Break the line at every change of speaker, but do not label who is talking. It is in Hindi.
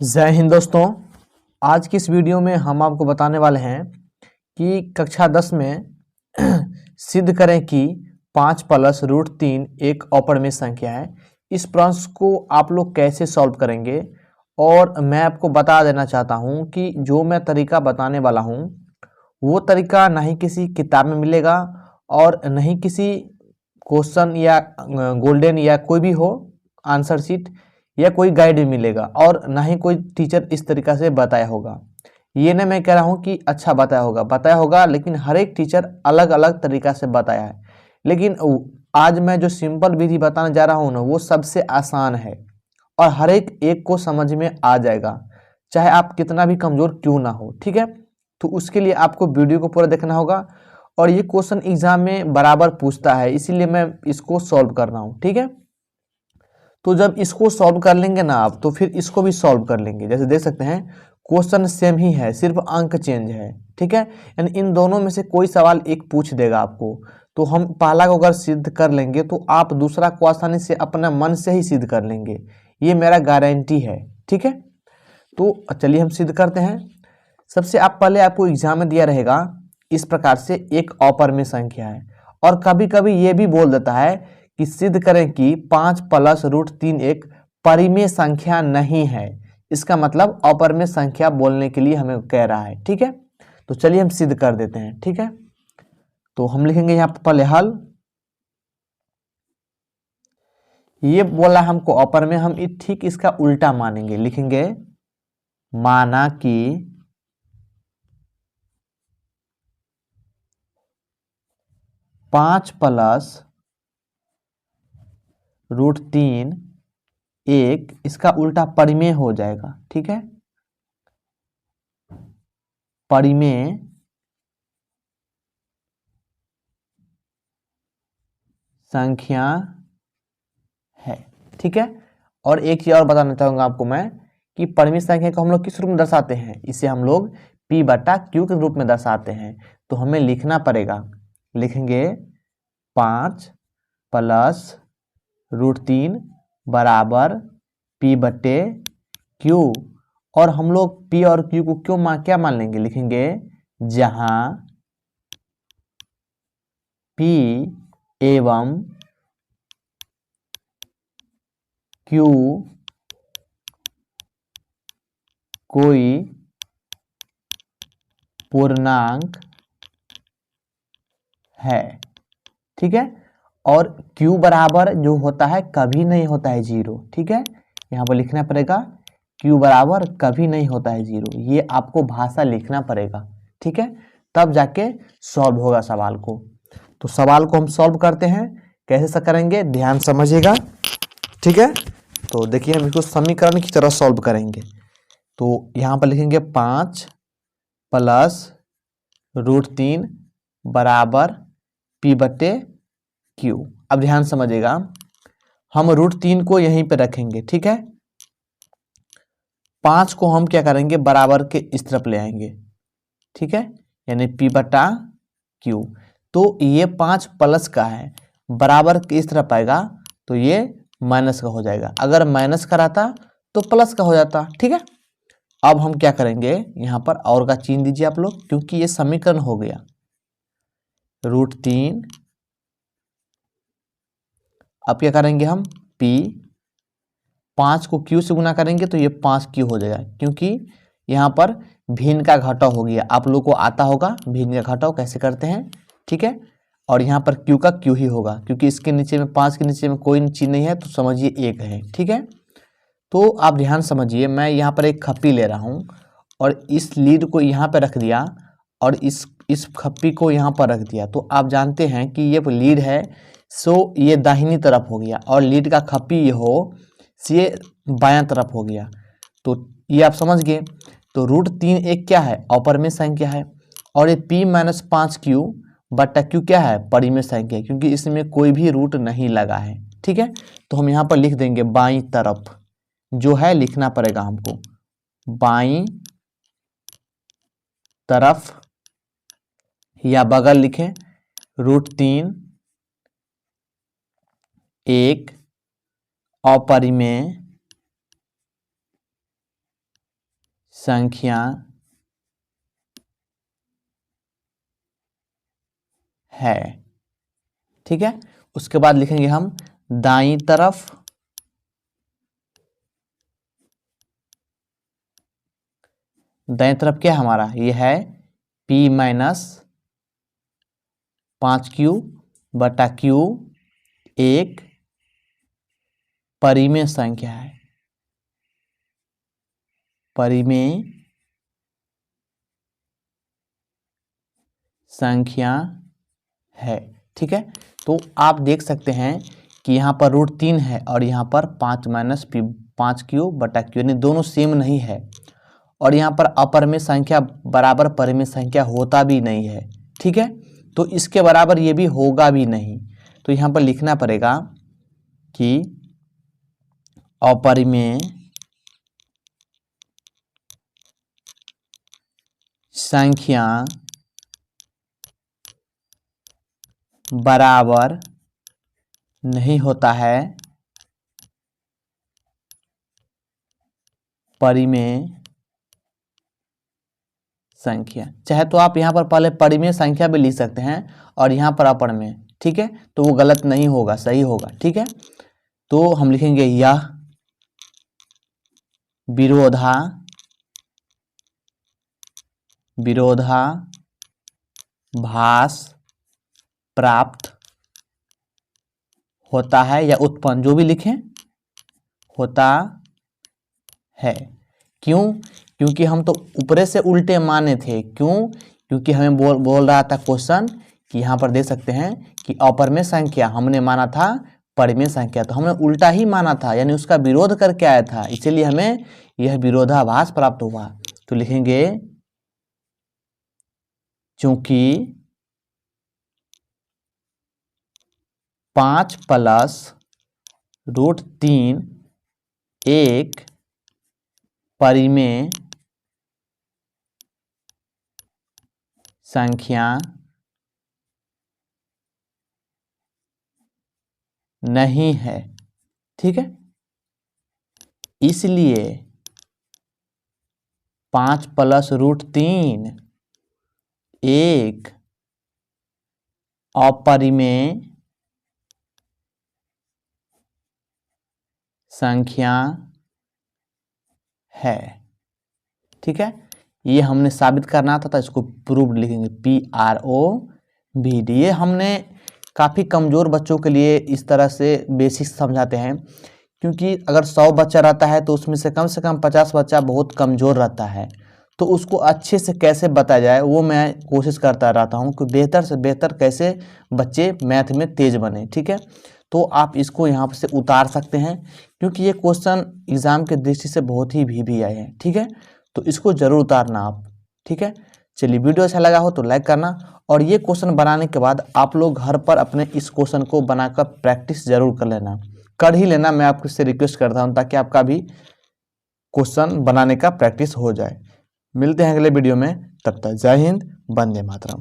जय हिंद दोस्तों। आज की इस वीडियो में हम आपको बताने वाले हैं कि कक्षा 10 में सिद्ध करें कि 5 प्लस रूट 3 एक अपरिमेय संख्या है। इस प्रश्न को आप लोग कैसे सॉल्व करेंगे, और मैं आपको बता देना चाहता हूं कि जो मैं तरीका बताने वाला हूं वो तरीका ना ही किसी किताब में मिलेगा और न ही किसी क्वेश्चन या गोल्डन या कोई भी हो आंसर शीट या कोई गाइड भी मिलेगा, और ना ही कोई टीचर इस तरीका से बताया होगा। ये ना मैं कह रहा हूँ कि अच्छा बताया होगा, लेकिन हर एक टीचर अलग अलग तरीका से बताया है। लेकिन आज मैं जो सिंपल विधि बताने जा रहा हूँ ना, वो सबसे आसान है और हर एक को समझ में आ जाएगा, चाहे आप कितना भी कमजोर क्यों ना हो। ठीक है, तो उसके लिए आपको वीडियो को पूरा देखना होगा, और ये क्वेश्चन एग्जाम में बराबर पूछता है, इसीलिए मैं इसको सॉल्व कर रहा हूँ। ठीक है, तो जब इसको सॉल्व कर लेंगे ना आप, तो फिर इसको भी सॉल्व कर लेंगे। जैसे देख सकते हैं क्वेश्चन सेम ही है, सिर्फ अंक चेंज है। ठीक है, यानी इन दोनों में से कोई सवाल एक पूछ देगा आपको, तो हम पहला को अगर सिद्ध कर लेंगे तो आप दूसरा को आसानी से अपना मन से ही सिद्ध कर लेंगे, ये मेरा गारंटी है। ठीक है, तो चलिए हम सिद्ध करते हैं। सबसे आप पहले आपको एग्जाम में दिया रहेगा इस प्रकार से, एक अपरिमेय संख्या है, और कभी कभी ये भी बोल देता है कि सिद्ध करें कि 5 प्लस रूट 3 एक परिमेय संख्या नहीं है। इसका मतलब अपरिमेय संख्या बोलने के लिए हमें कह रहा है। ठीक है, तो चलिए हम सिद्ध कर देते हैं। ठीक है, तो हम लिखेंगे यहाँ पर पहले हल। ये बोला हमको अपरिमेय, हम ठीक इसका उल्टा मानेंगे, लिखेंगे माना कि 5 प्लस रूट 3 एक, इसका उल्टा परिमेय हो जाएगा। ठीक है, परिमेय संख्या है। ठीक है, और एक चीज और बताना चाहूंगा आपको मैं कि परिमेय संख्या को हम लोग किस रूप में दर्शाते हैं, इसे हम लोग p बटा क्यू के रूप में दर्शाते हैं। तो हमें लिखना पड़ेगा, लिखेंगे 5 प्लस रूट 3 बराबर p बटे क्यू, और हम लोग p और q को क्या मान लेंगे, लिखेंगे जहां p एवं q कोई पूर्णांक है। ठीक है, और q बराबर जो होता है कभी नहीं होता है जीरो। ठीक है, यहाँ पर लिखना पड़ेगा q बराबर कभी नहीं होता है जीरो, ये आपको भाषा लिखना पड़ेगा। ठीक है, तब जाके सॉल्व होगा सवाल को। तो सवाल को हम सॉल्व करते हैं, कैसे करेंगे ध्यान समझिएगा। ठीक है, तो देखिए हम इसको समीकरण की तरह सॉल्व करेंगे। तो यहाँ पर लिखेंगे 5 प्लस रूट 3 बराबर p बटे क्यू। अब ध्यान समझिएगा, हम रूट 3 को यहीं पे रखेंगे। ठीक है, 5 को हम क्या करेंगे, बराबर के इस तरफ ले आएंगे। ठीक है, यानी p बटा क्यू। तो ये 5 प्लस का है, बराबर के इस तरफ आएगा तो ये माइनस का हो जाएगा, अगर माइनस का रहता तो प्लस का हो जाता। ठीक है, अब हम क्या करेंगे, यहाँ पर और का चिन्ह दीजिए आप लोग, क्योंकि ये समीकरण हो गया। रूट 3, अब क्या करेंगे हम, p 5 को q से गुना करेंगे तो ये 5q हो जाएगा, क्योंकि यहाँ पर भिन्न का घटाव हो गया। आप लोग को आता होगा भिन्न का घटाव कैसे करते हैं। ठीक है, और यहाँ पर q का q ही होगा, क्योंकि इसके नीचे में 5 के नीचे में कोई चीज नहीं है, तो समझिए 1 है। ठीक है, तो आप ध्यान समझिए, मैं यहाँ पर एक खप्पी ले रहा हूँ और इस लीड को यहाँ पर रख दिया, और इस खप्पी को यहाँ पर रख दिया, तो आप जानते हैं कि ये लीड है, सो ये दाहिनी तरफ हो गया, और लीड का खप्पी ये हो, ये बायां तरफ हो गया। तो ये आप समझ गए। तो रूट 3 एक क्या है, अपरिमेय संख्या है, और ये p माइनस 5q बटा q क्या है, परिमेय संख्या, क्योंकि इसमें कोई भी रूट नहीं लगा है। ठीक है, तो हम यहाँ पर लिख देंगे बाईं तरफ, जो है लिखना पड़ेगा हमको बाईं तरफ, या बगल लिखें, रूट 3 एक अपरिमेय संख्या है। ठीक है, उसके बाद लिखेंगे हम दाईं तरफ क्या हमारा ये है p माइनस 5q बटा q एक परिमेय संख्या है, परिमेय संख्या है। ठीक है, तो आप देख सकते हैं कि यहाँ पर √3 है और यहाँ पर 5 माइनस 5q बटा q, यानी दोनों सेम नहीं है। और यहाँ पर अपरिमेय संख्या बराबर परिमेय संख्या होता भी नहीं है। ठीक है, तो इसके बराबर ये भी होगा भी नहीं। तो यहाँ पर लिखना पड़ेगा कि अपरिमेय संख्या बराबर नहीं होता है परिमेय संख्या। चाहे तो आप यहाँ पर पहले परिमेय संख्या भी लिख सकते हैं और यहाँ पर अपरिमेय। ठीक है, तो वो गलत नहीं होगा, सही होगा। ठीक है, तो हम लिखेंगे यह विरोधाभास प्राप्त होता है या उत्पन्न, जो भी लिखें, होता है। क्यों? क्योंकि हम तो ऊपरे से उल्टे माने थे। क्यों? क्योंकि हमें बोल रहा था क्वेश्चन कि यहाँ पर देख सकते हैं कि अपरिमेय संख्या हमने माना था परिमेय संख्या, तो हमने उल्टा ही माना था, यानी उसका विरोध करके आया था, इसीलिए हमें यह विरोधाभास प्राप्त हुआ। तो लिखेंगे चूंकि 5 + √3 एक परिमेय संख्या नहीं है। ठीक है, इसलिए 5 + √3 एक अपरिमेय संख्या है। ठीक है, ये हमने साबित करना था, इसको प्रूव्ड लिखेंगे PROVD। ये हमने काफ़ी कमज़ोर बच्चों के लिए इस तरह से बेसिक्स समझाते हैं, क्योंकि अगर 100 बच्चा रहता है तो उसमें से कम 50 बच्चा बहुत कमज़ोर रहता है। तो उसको अच्छे से कैसे बताया जाए वो मैं कोशिश करता रहता हूँ कि बेहतर से बेहतर कैसे बच्चे मैथ में तेज बने। ठीक है, तो आप इसको यहाँ से उतार सकते हैं, क्योंकि ये क्वेश्चन एग्ज़ाम के दृष्टि से बहुत ही भी आए हैं। ठीक है, तो इसको ज़रूर उतारना आप। ठीक है, चलिए, वीडियो अच्छा लगा हो तो लाइक करना, और ये क्वेश्चन बनाने के बाद आप लोग घर पर अपने इस क्वेश्चन को बनाकर प्रैक्टिस जरूर कर ही लेना। मैं आपसे रिक्वेस्ट करता हूँ, ताकि आपका भी क्वेश्चन बनाने का प्रैक्टिस हो जाए। मिलते हैं अगले वीडियो में, तब तक जय हिंद, वंदे मातरम।